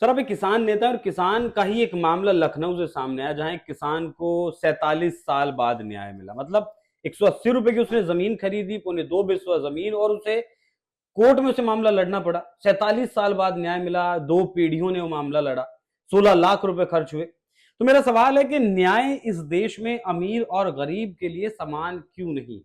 Sir, आप एक किसान नेता हैं और किसान का ही एक मामला लखनऊ से सामने आया, जहां एक किसान को 47 साल बाद न्याय मिला। मतलब 180 रुपए की उसने जमीन खरीदी, पौने 2 बिस्वा जमीन, और उसे कोर्ट में उसे मामला लड़ना पड़ा। 47 साल बाद न्याय मिला। 2 पीढ़ियों ने वो मामला लड़ा। 16 लाख रुपए खर्च हुए। तो मेरा सवाल है कि न्याय इस देश में अमीर और गरीब के लिए समान क्यों नहीं?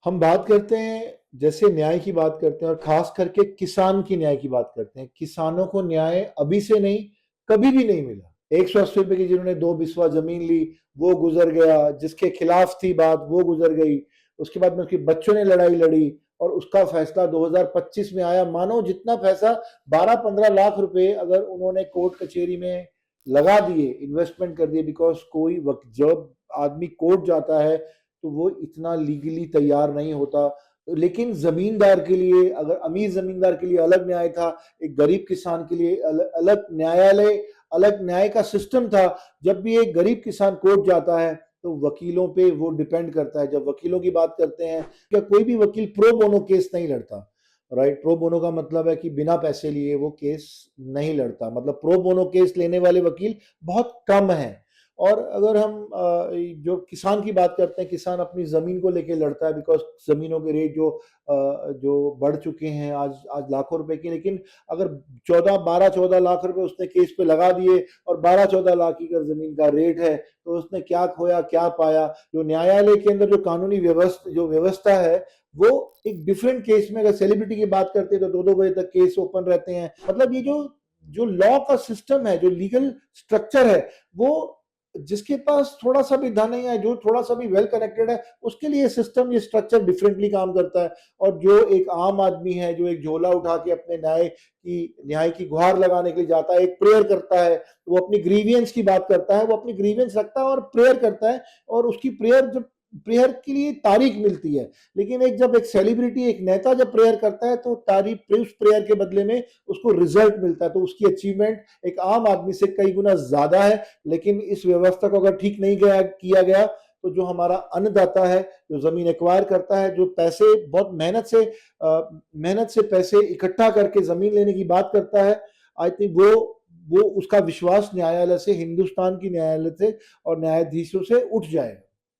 हम बात करते हैं, जैसे न्याय की बात करते हैं और खास करके किसान की न्याय की बात करते हैं। किसानों को न्याय अभी से नहीं, कभी भी नहीं मिला। 180 रुपए की जिन्होंने 2 बिस्वा जमीन ली, वो गुजर गया। जिसके खिलाफ थी बात, वो गुजर गई। उसके बाद में उसके बच्चों ने लड़ाई लड़ी और उसका फैसला 2025 में आया। मानो जितना पैसा 12-15 लाख रुपए अगर उन्होंने कोर्ट कचहरी में लगा दिए, इन्वेस्टमेंट कर दिए, बिकॉज कोई वक्त जब आदमी कोर्ट जाता है तो वो इतना लीगली तैयार नहीं होता। लेकिन जमींदार के लिए, अगर अमीर जमींदार के लिए अलग न्याय था, एक गरीब किसान के लिए अलग न्यायालय, अलग न्याय का सिस्टम था। जब भी एक गरीब किसान कोर्ट जाता है तो वकीलों पे वो डिपेंड करता है। जब वकीलों की बात करते हैं, क्या कोई भी वकील प्रो बोनो केस नहीं लड़ता। राइट, प्रो बोनो का मतलब है कि बिना पैसे लिए वो केस नहीं लड़ता। मतलब प्रो बोनो केस लेने वाले वकील बहुत कम हैं। और अगर हम जो किसान की बात करते हैं, किसान अपनी जमीन को लेके लड़ता है, बिकॉज जमीनों के रेट जो बढ़ चुके हैं आज आज लाखों रुपए के। लेकिन अगर 14 लाख रुपए उसने केस पे लगा दिए और 12-14 लाख की अगर जमीन का रेट है, तो उसने क्या खोया क्या पाया। जो न्यायालय के अंदर जो कानूनी व्यवस्था है, वो एक डिफरेंट केस में, अगर सेलिब्रिटी की बात करते हैं तो 2-2 बजे तक केस ओपन रहते हैं। मतलब ये जो जो लॉ का सिस्टम है, जो लीगल स्ट्रक्चर है, वो जिसके पास थोड़ा सा भी धन है, जो थोड़ा सा भी वेल कनेक्टेड है, उसके लिए सिस्टम, ये स्ट्रक्चर डिफरेंटली काम करता है। और जो एक आम आदमी है, जो एक झोला उठा के अपने न्याय की गुहार लगाने के लिए जाता है, एक प्रेयर करता है, वो अपनी ग्रीवियंस की बात करता है, वो अपनी ग्रीवियंस रखता है और प्रेयर करता है। और उसकी प्रेयर के लिए तारीख मिलती है। लेकिन जब एक सेलिब्रिटी, एक नेता जब प्रेयर करता है, तो तारीख, उस प्रेयर के बदले में उसको रिजल्ट मिलता है। तो उसकी अचीवमेंट एक आम आदमी से कई गुना ज्यादा है। लेकिन इस व्यवस्था को अगर ठीक नहीं किया गया, तो जो हमारा अन्नदाता है, जो जमीन एक्वायर करता है, जो पैसे बहुत मेहनत से पैसे इकट्ठा करके जमीन लेने की बात करता है, आई थिंक वो उसका विश्वास न्यायालय से, हिंदुस्तान की न्यायालय से और न्यायाधीशों से उठ जाएगा।